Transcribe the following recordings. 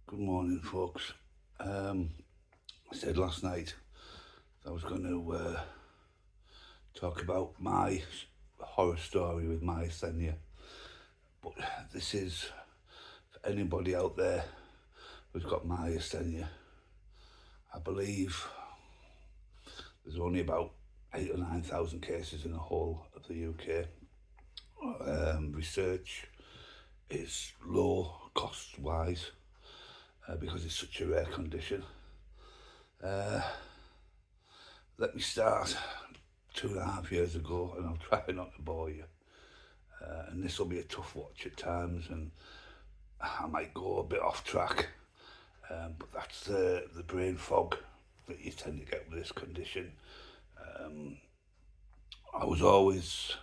Good morning, folks. I said last night I was going to talk about my horror story with myasthenia, but this is for anybody out there who's got myasthenia. I believe there's only about 8 or 9,000 cases in the whole of the UK. Research is low cost-wise because it's such a rare condition. Let me start 2.5 years ago, and I'll try not to bore you. And this will be a tough watch at times, and I might go a bit off track, but that's the brain fog that you tend to get with this condition. I was always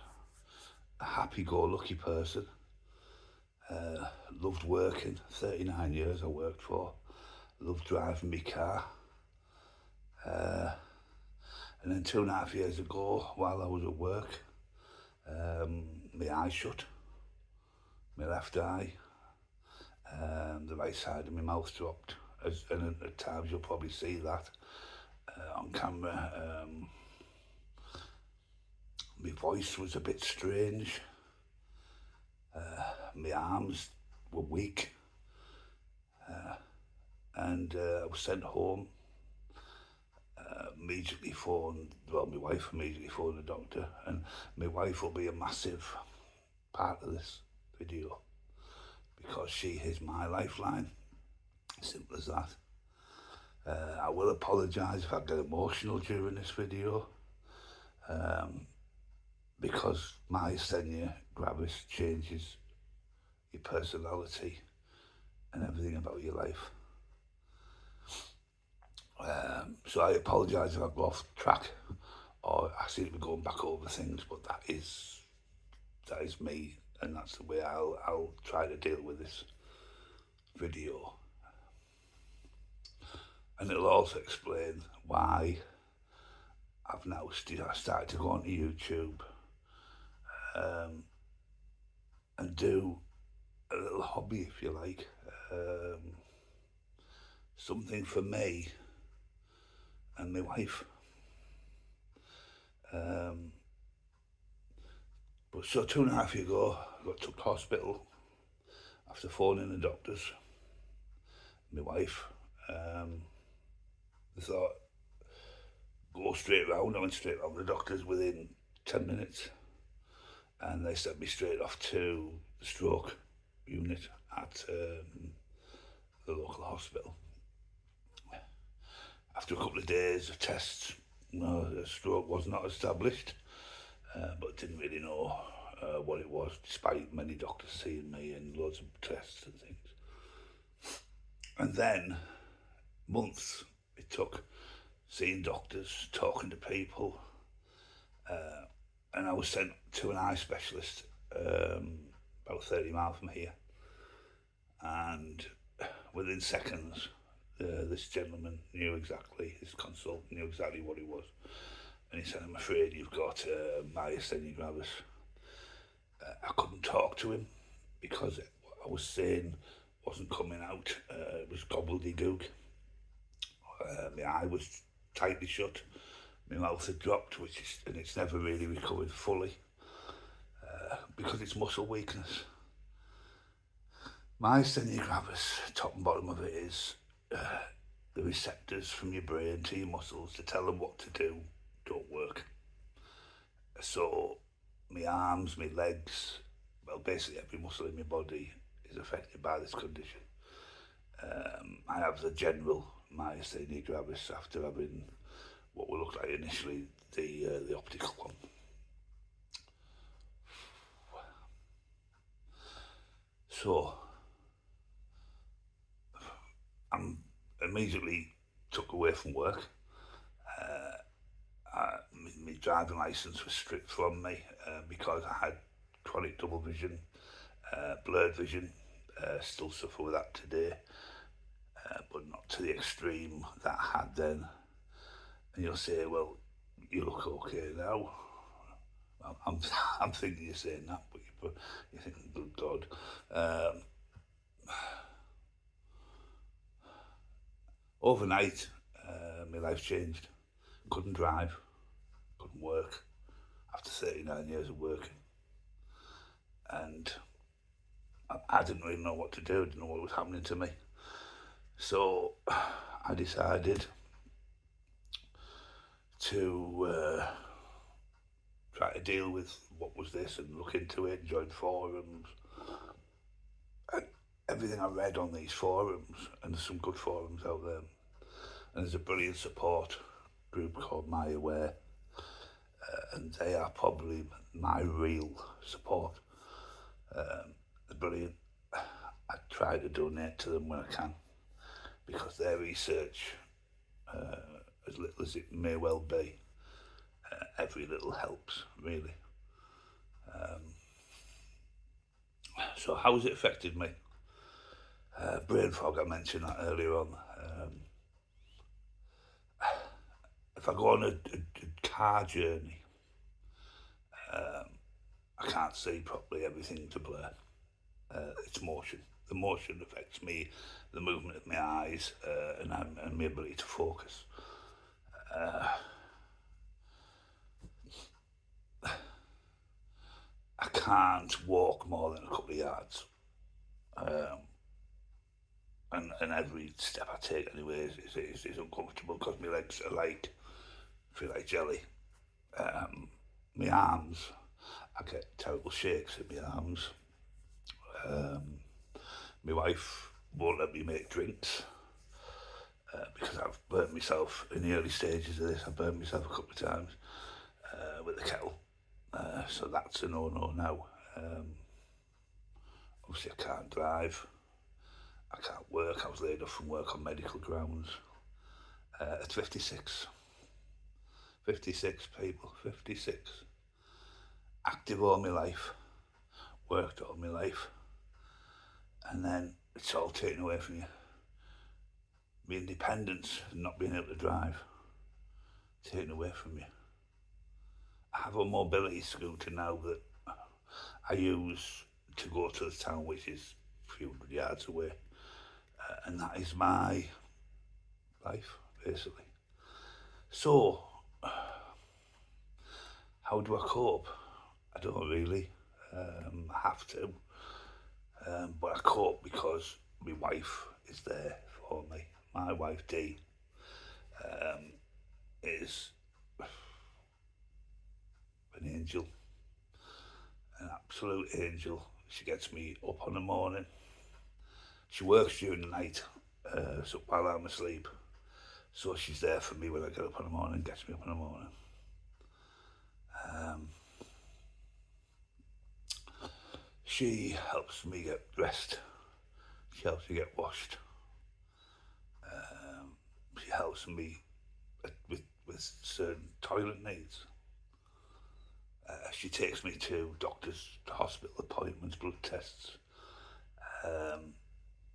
a happy-go-lucky person. Loved working. 39 years I worked for. Loved driving my car. And then 2.5 years ago, while I was at work, my eye shut, my left eye, the right side of my mouth dropped, and at times you'll probably see that on camera. My voice was a bit strange, my arms were weak, and I was sent home. Immediately phoned, well, my wife immediately phoned the doctor, and my wife will be a massive part of this video because she is my lifeline. Simple as that. I will apologise if I get emotional during this video, because myasthenia gravis changes your personality and everything about your life. So I apologise if I go off track or I seem to be going back over things, but that is me, and that's the way I'll try to deal with this video. And it'll also explain why I've now started to go onto YouTube and do a little hobby, if you like, something for me and my wife. But so 2.5 years ago, I got took to hospital after phoning the doctors. My wife, they thought, go straight round. I went straight round the doctors within 10 minutes, and they sent me straight off to the stroke unit at the local hospital. After a couple of days of tests, the stroke was not established, but didn't really know what it was, despite many doctors seeing me and loads of tests and things. And then months it took, seeing doctors, talking to people, and I was sent to an eye specialist about 30 miles from here. And within seconds, this gentleman his consultant knew exactly what it was. And he said, I'm afraid you've got myasthenia gravis. I couldn't talk to him because what I was saying wasn't coming out. It was gobbledygook. My eye was tightly shut. My mouth had dropped, and it's never really recovered fully because it's muscle weakness. Myasthenia gravis, top and bottom of it is the receptors from your brain to your muscles to tell them what to do don't work. So my arms, my legs, well, basically every muscle in my body is affected by this condition. I have the general myasthenia gravis after having what will look like initially the optical one. So I'm immediately took away from work. My driving licence was stripped from me because I had chronic double vision, blurred vision. Still suffer with that today, but not to the extreme that I had then. And you'll say, well, you look okay now. I'm thinking you're saying that, but you're thinking, good God. overnight, my life changed. Couldn't drive, couldn't work after 39 years of working. And I didn't really know what to do, I didn't know what was happening to me. So I decided to try to deal with what was this and look into it, join forums. And everything I read on these forums, and there's some good forums out there, and there's a brilliant support group called Myaware, and they are probably my real support. They're brilliant. I try to donate to them when I can, because their research, as little as it may well be, every little helps, really. So how's it affected me? Brain fog, I mentioned that earlier on. If I go on a car journey, I can't see properly, everything's a blur. It's motion. The motion affects me, the movement of my eyes, and my ability to focus. I can't walk more than a couple of yards. And every step I take anyway is uncomfortable because my legs are like, feel like jelly. My arms, I get terrible shakes in my arms. My wife won't let me make drinks because I've burnt myself in the early stages of this. I burned myself a couple of times with the kettle, so that's a no-no now. Obviously I can't drive, I can't work. I was laid off from work on medical grounds at 56. 56 people, 56. Active all my life, worked all my life, and then it's all taken away from you. My independence and not being able to drive, taken away from you. I have a mobility scooter now that I use to go to the town, which is a few hundred yards away, and that is my life, basically. So, how do I cope? I don't really have to, but I cope because my wife is there for me. My wife Dee is an angel, an absolute angel. She gets me up in the morning. She works during the night, so while I'm asleep. So she's there for me when I get up in the morning, gets me up in the morning. She helps me get dressed. She helps me get washed. She helps me with certain toilet needs. She takes me to doctors, hospital appointments, blood tests.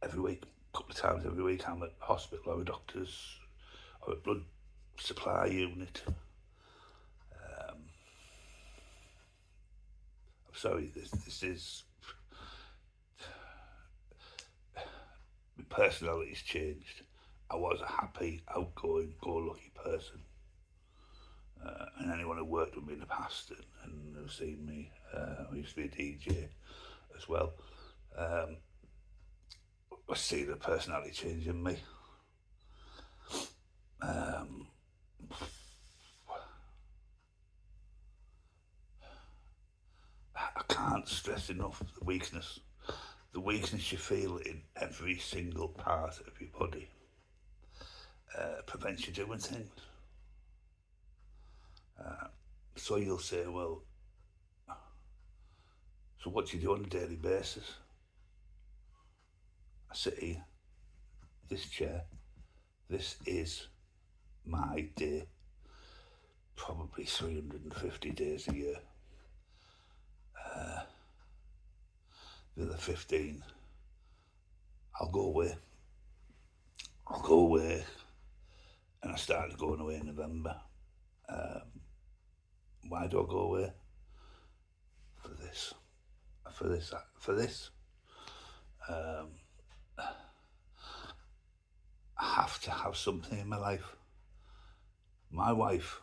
Every week, a couple of times every week, I'm at hospital or a doctor's or a blood supply unit. I'm sorry, this is... My personality's changed. I was a happy, outgoing, go-lucky person. And anyone who worked with me in the past and have seen me, I used to be a DJ as well, I see the personality change in me. I can't stress enough the weakness you feel in every single part of your body prevents you doing things. So you'll say, well, so what do you do on a daily basis? I sit here, this chair, this is my day, probably 350 days a year. The other 15, I'll go away, and I started going away in November. Why do I go away? For this. I have have to have something in my life. My wife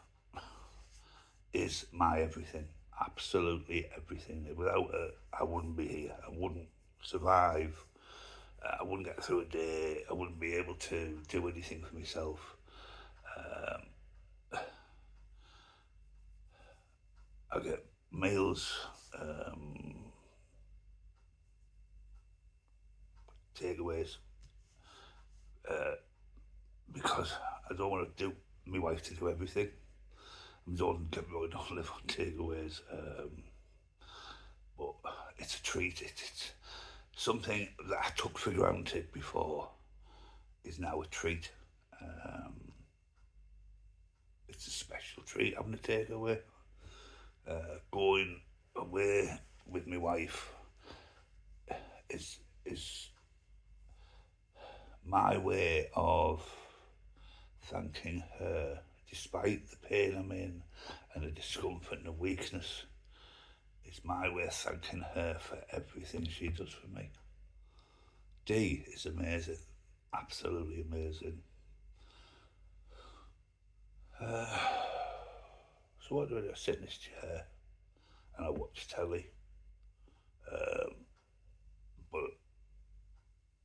is my everything, absolutely everything. Without her, I wouldn't be here. I wouldn't survive. I wouldn't get through a day. I wouldn't be able to do anything for myself. I get meals, takeaways, because I don't want to do my wife to do everything. I don't live on takeaways, but it's a treat. It's something that I took for granted before is now a treat. It's a special treat having a takeaway. Going away with my wife is my way of thanking her, despite the pain I'm in and the discomfort and the weakness. It's my way of thanking her for everything she does for me. Dee is amazing, absolutely amazing. So what do I do? I sit in this chair and I watch telly. But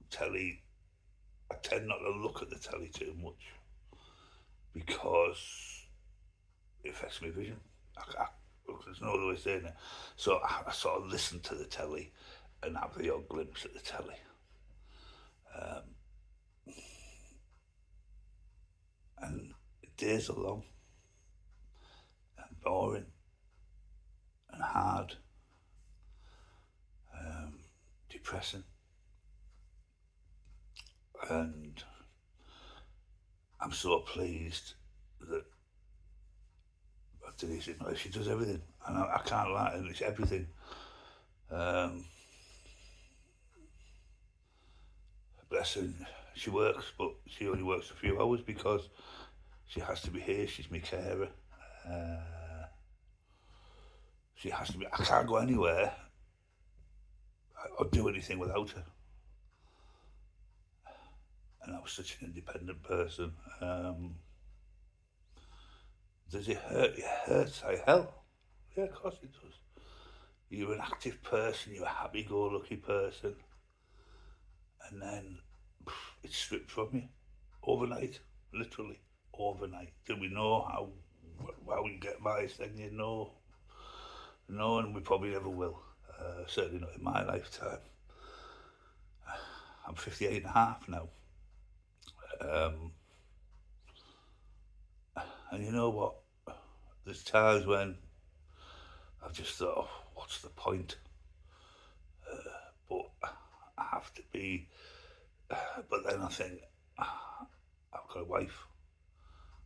telly, I tend not to look at the telly too much because it affects my vision. There's no other way of saying it. So I sort of listen to the telly and have the odd glimpse at the telly. And days are long and boring and hard, depressing. And I'm so pleased that Denise, she does everything, and I can't lie, and it's everything. Bless her, she works, but she only works a few hours because she has to be here. She's my carer. She has to be. I can't go anywhere or do anything without her. And I was such an independent person. Does it hurt? It hurts like hell. Yeah, of course it does. You're an active person, you're a happy-go-lucky person, and then it's stripped from you overnight, literally overnight. Do we know how you get by this thing? You know, no, and we probably never will. Certainly not in my lifetime. I'm 58 and a half now. And you know what? There's times when I've just thought, oh, what's the point? But I have to be. But then I think, I've got a wife,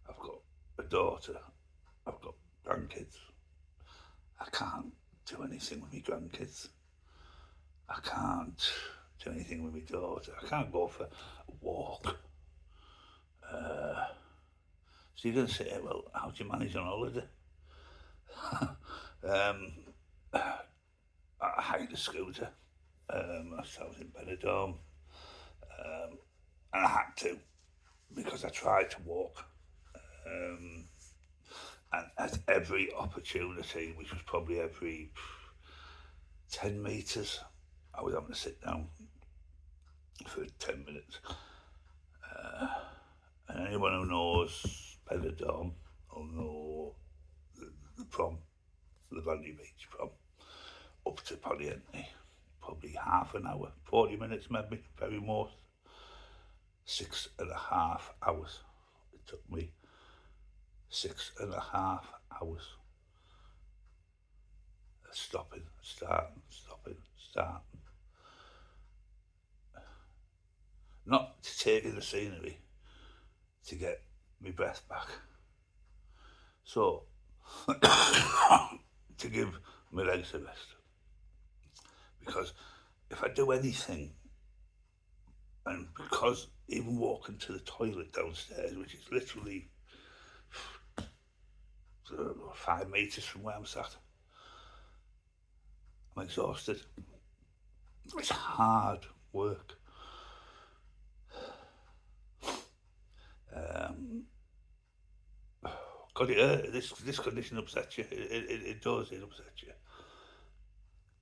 I've got a daughter, I've got grandkids. I can't do anything with my grandkids. I can't do anything with my daughter. I can't go for a walk. So you're going to say, well, how do you manage on holiday? I hired a scooter. I was in Benidorm. And I had to, because I tried to walk. And at every opportunity, which was probably every 10 metres, I was having to sit down for 10 minutes. And anyone who knows Benidorm will know the prom, the Vandy Beach prom, up to Pontiente, probably half an hour, 40 minutes maybe, very most. 6.5 hours. It took me 6.5 hours. Stopping, starting. Not to take in the scenery, to get my breath back. So, to give my legs a rest. Because if I do anything, and because even walking to the toilet downstairs, which is literally 5 metres from where I'm sat, I'm exhausted. It's hard work. God, this condition upsets you. It does. It upsets you.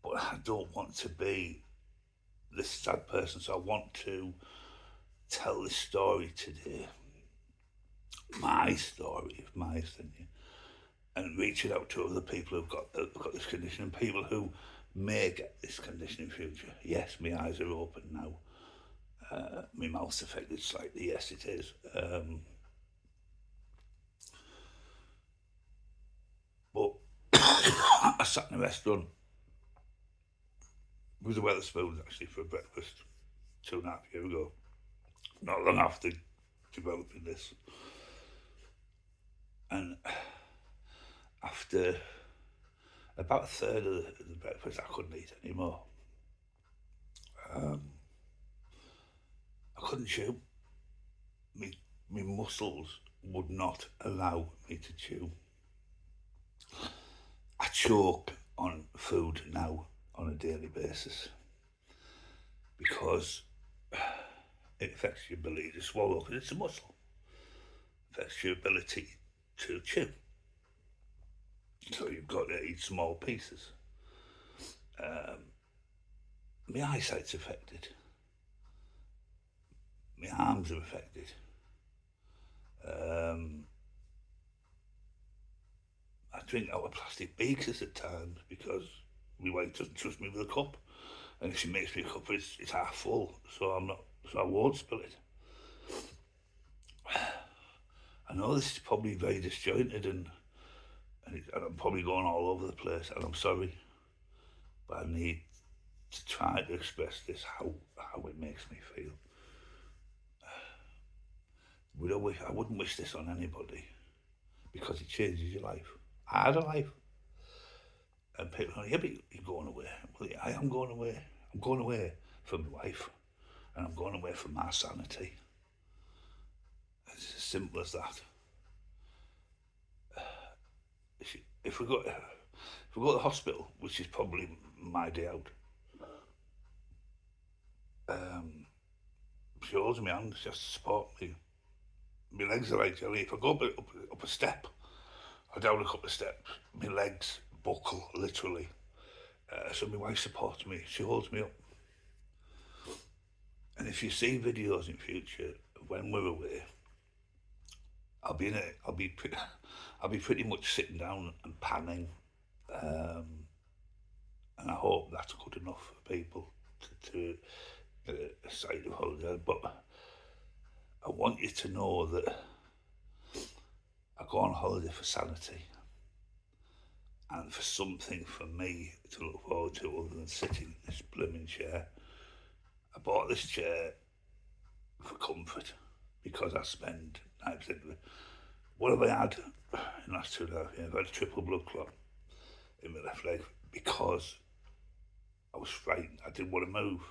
But I don't want to be this sad person, so I want to tell this story today, my story of myasthenia, and reach it out to other people who've got this condition and people who may get this condition in future. Yes, my eyes are open now. My mouth's affected slightly. Yes, it is. But I sat in a restaurant with the Wetherspoons actually for breakfast 2.5 years ago, not long after developing this. And after about a third of the breakfast, I couldn't eat anymore. I couldn't chew. My muscles would not allow me to chew. I choke on food now on a daily basis because it affects your ability to swallow, because it's a muscle. It affects your ability to chew. So you've got to eat small pieces. My eyesight's affected. My arms are affected. I drink out of plastic beakers at times because my wife doesn't trust me with a cup, and if she makes me a cup, it's half full, so I won't spill it. I know this is probably very disjointed, and I'm probably going all over the place, and I'm sorry, but I need to try to express this how it makes me feel. I wouldn't wish this on anybody because it changes your life. I had a life, and people are like, yeah, but you're going away. Well, yeah, I am going away. I'm going away for my wife, and I'm going away for my sanity. It's as simple as that. If we go to the hospital, which is probably my day out, she holds me hand, she has to support me. My legs are like jelly. If I go up a step or down a couple of steps, my legs buckle, literally. So my wife supports me, she holds me up. And if you see videos in future when we're away, I'll be pretty much sitting down and panning, and I hope that's good enough for people to get a sight of holiday. But I want you to know that I go on holiday for sanity and for something for me to look forward to other than sitting in this blooming chair. I bought this chair for comfort because I spend 9% of it. What have I had in the last 2.5 years? I've had a triple blood clot in my left leg because I was frightened. I didn't want to move.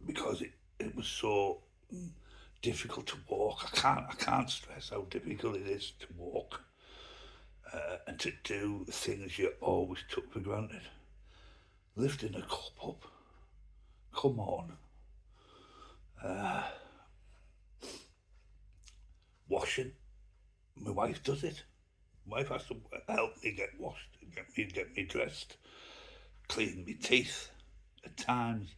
Because it was so difficult to walk. I can't stress how difficult it is to walk and to do things you always took for granted. Lifting a cup up, come on. Washing, my wife does it. My wife has to help me get washed, get me dressed, clean my teeth at times.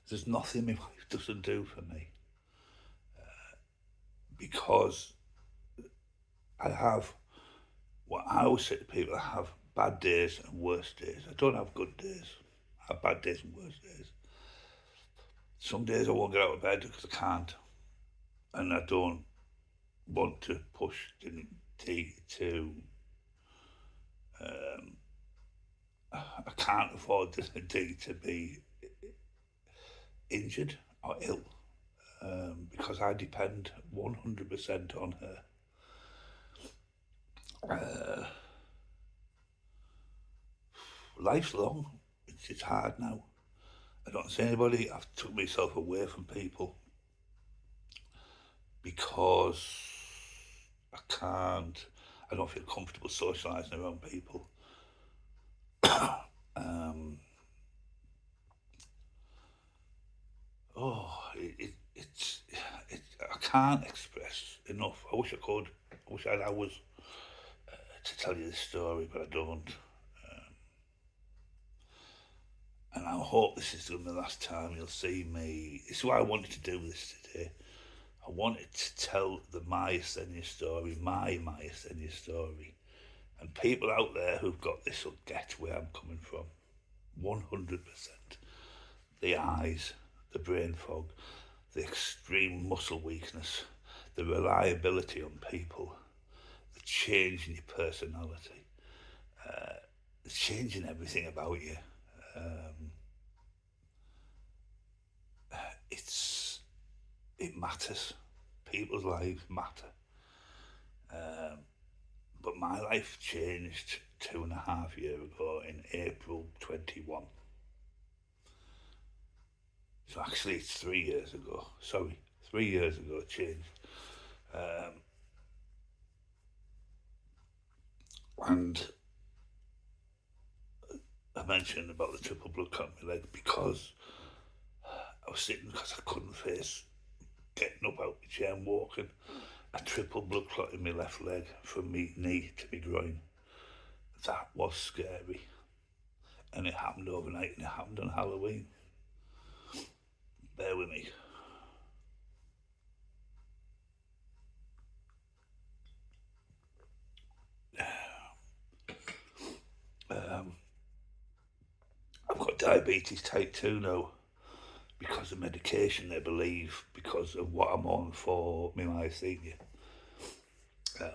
There's nothing my wife doesn't do for me because I have what I always say to people: I have bad days and worse days. I don't have good days. I have bad days and worse days. Some days I won't get out of bed because I can't, and I don't want to push Ste&Dee to. I can't afford Ste&Dee to be injured or ill because I depend 100% on her. Life's long. It's hard now. I don't see anybody. I've took myself away from people because I don't feel comfortable socialising around people. can't express enough. I wish I could. I wish I had hours to tell you this story, but I don't. And I hope this is the last time you'll see me. This is why I wanted to do this today. I wanted to tell the Myasthenia story, my Myasthenia story. And people out there who've got this will get where I'm coming from. 100%. The eyes, the brain fog, the extreme muscle weakness, the reliability on people, the change in your personality, the change in everything about you. It matters. People's lives matter. But my life changed 2.5 years ago in April 21. So actually it's 3 years ago. Sorry, 3 years ago it changed. And I mentioned about the triple blood clot in my leg because I was sitting because I couldn't face getting up out of my chair and walking. A triple blood clot in my left leg from my knee to my groin. That was scary. And it happened overnight, and it happened on Halloween. Bear with me. I've got diabetes type 2 now because of medication, they believe, because of what I'm on for my myasthenia.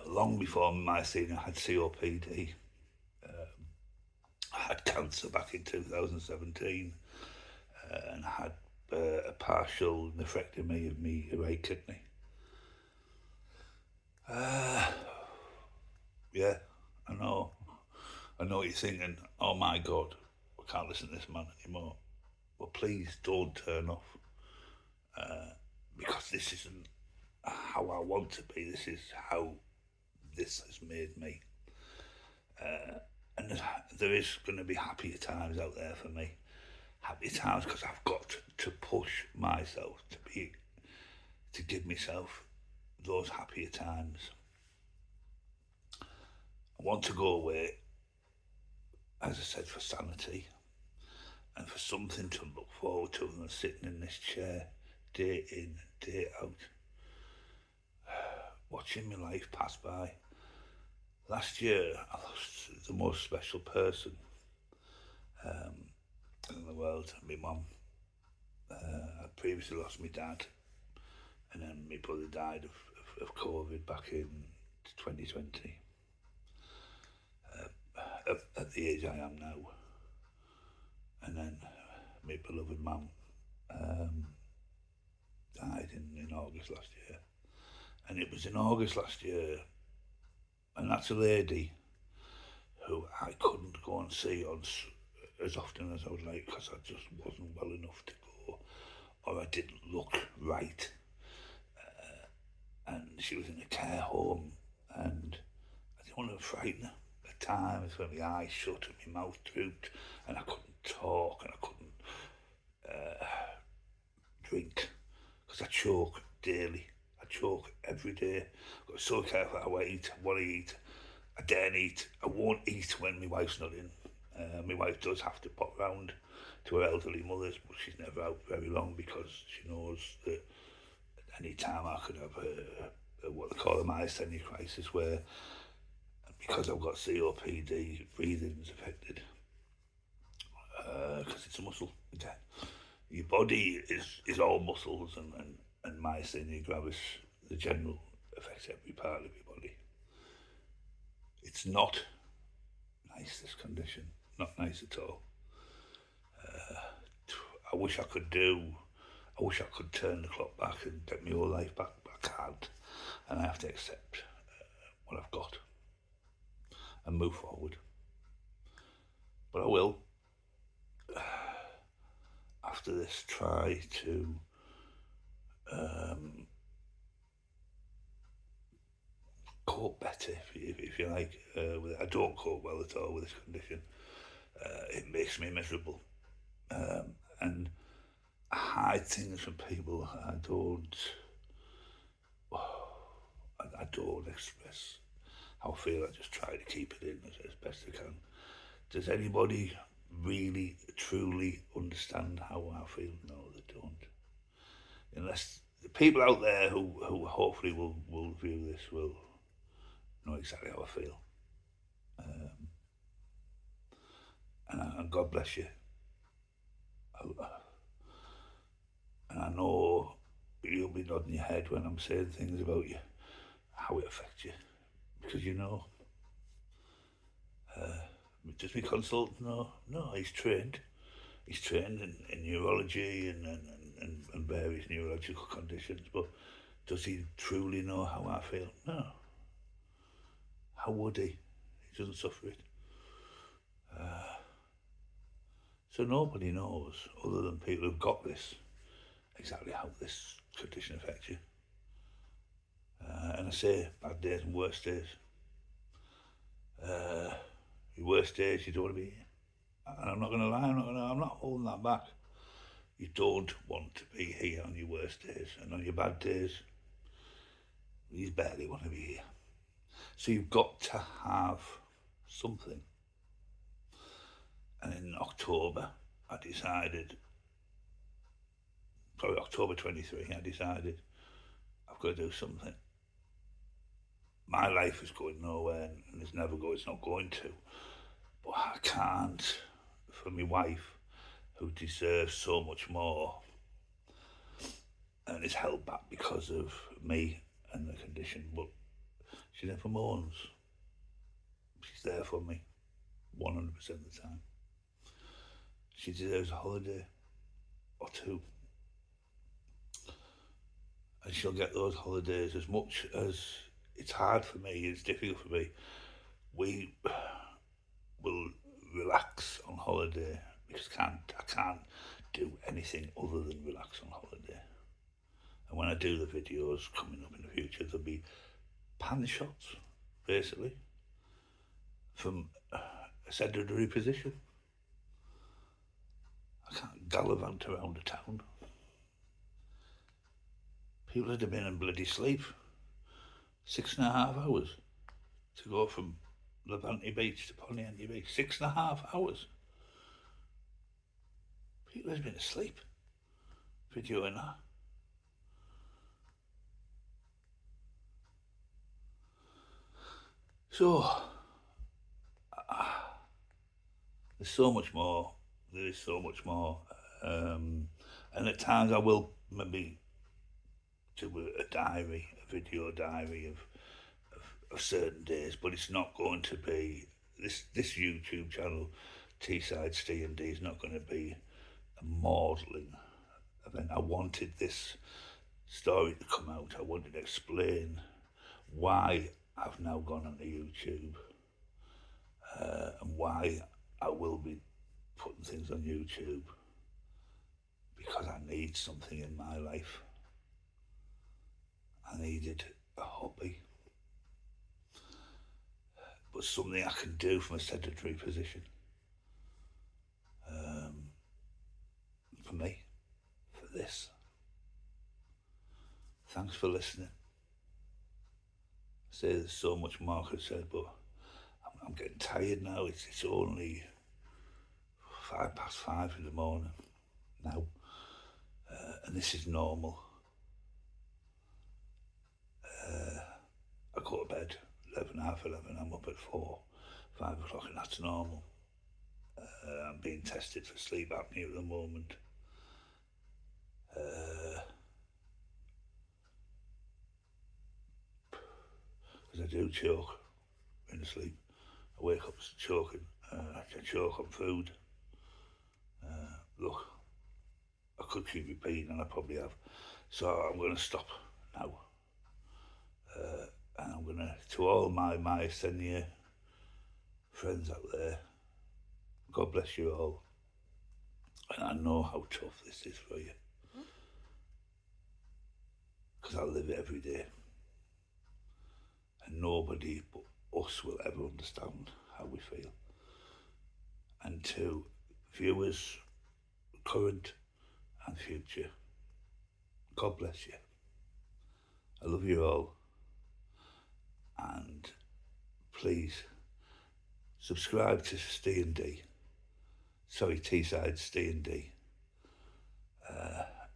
Long before my myasthenia, I had COPD. I had cancer back in 2017 and I had a partial nephrectomy of my right kidney. Yeah, I know what you're thinking. Oh my God, I can't listen to this man anymore. Well, please don't turn off, because this isn't how I want to be. This is how this has made me. And there is going to be happier times out there for me. Happier times because I've got to push myself to give myself those happier times. I want to go away, as I said, for sanity and for something to look forward to than sitting in this chair day in, day out, watching my life pass by. Last year, I lost the most special person in the world, my mum. I previously lost my dad, and then my brother died of COVID back in 2020. At the age I am now. And then my beloved mum died in August last year. And it was in August last year, and that's a lady who I couldn't go and see on as often as I would like because I just wasn't well enough to go, or I didn't look right. And she was in a care home, and I didn't want to frighten her. At times when my eyes shut and my mouth drooped, and I couldn't talk, and I couldn't drink because I choke daily. I choke every day. I've got so careful how I eat, what I eat. I daren't eat. I won't eat when my wife's not in. My wife does have to pop round to her elderly mother's, but she's never out very long because she knows that any time I could have what they call a myasthenia crisis, where because I've got COPD, breathing's affected because it's a muscle again. Your body is all muscles, and myasthenia gravis, the general, affects every part of your body. It's not nice, this condition, not nice at all. I wish I could turn the clock back and get my whole life back, but I can't, and I have to accept what I've got and move forward. But I will, after this, try to cope better, if you like. I don't cope well at all with this condition. It makes me miserable, and I hide things from people. I don't don't express how I feel. I just try to keep it in as best I can. Does anybody really, truly understand how I feel? No, they don't. Unless the people out there who hopefully will view this will know exactly how I feel. And God bless you. And I know you'll be nodding your head when I'm saying things about you, how it affects you, because you know. Does my consultant know? No, he's trained. He's trained in neurology and various neurological conditions, but does he truly know how I feel? No. How would he? He doesn't suffer it. So nobody knows, other than people who've got this, exactly how this condition affects you. And I say bad days and worst days. Your worst days, you don't want to be here. And I'm not going to lie, I'm not holding that back. You don't want to be here on your worst days, and on your bad days, you barely want to be here. So you've got to have something. And in October, I decided, probably October 23, I decided I've got to do something. My life is going nowhere, and it's not going to. But I can't, for my wife, who deserves so much more, and is held back because of me and the condition, but she never moans. She's there for me 100% of the time. She deserves a holiday or two. And she'll get those holidays. As much as it's hard for me, it's difficult for me, we will relax on holiday, because I can't do anything other than relax on holiday. And when I do the videos coming up in the future, there'll be pan shots, basically, from a sedentary position. I can't gallivant around the town. People had been in bloody sleep 6.5 hours to go from Levante Beach to Pontiac Beach. 6.5 hours. People had been asleep videoing that. So, there's so much more. There is so much more. And at times I will maybe do a diary, a video diary of certain days, but it's not going to be, this YouTube channel, T-Side Ste&Dee, is not going to be a maudlin event. I wanted this story to come out. I wanted to explain why I've now gone onto YouTube, and why I will be putting things on YouTube, because I need something in my life. I needed a hobby, but something I can do from a sedentary position. For me, for this. Thanks for listening. I say there's so much more I could say, but I'm getting tired now. It's only 5:05 in the morning now, and this is normal. I go to bed 11, half 11. I'm up at 4, 5 o'clock, and that's normal. I'm being tested for sleep apnea at the moment. Because I do choke in sleep. I wake up choking. I choke on food. Look, I could keep repeating, and I probably have. So I'm going to stop now. And I'm going to all my Myasthenia friends out there, God bless you all. And I know how tough this is for you, because I live it every day. And nobody but us will ever understand how we feel. And to viewers, current and future, God bless you. I love you all. please subscribe to Ste&Dee. Sorry, Teesside Ste&Dee.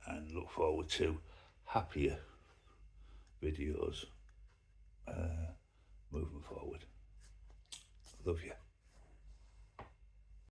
And look forward to happier videos moving forward. Love you.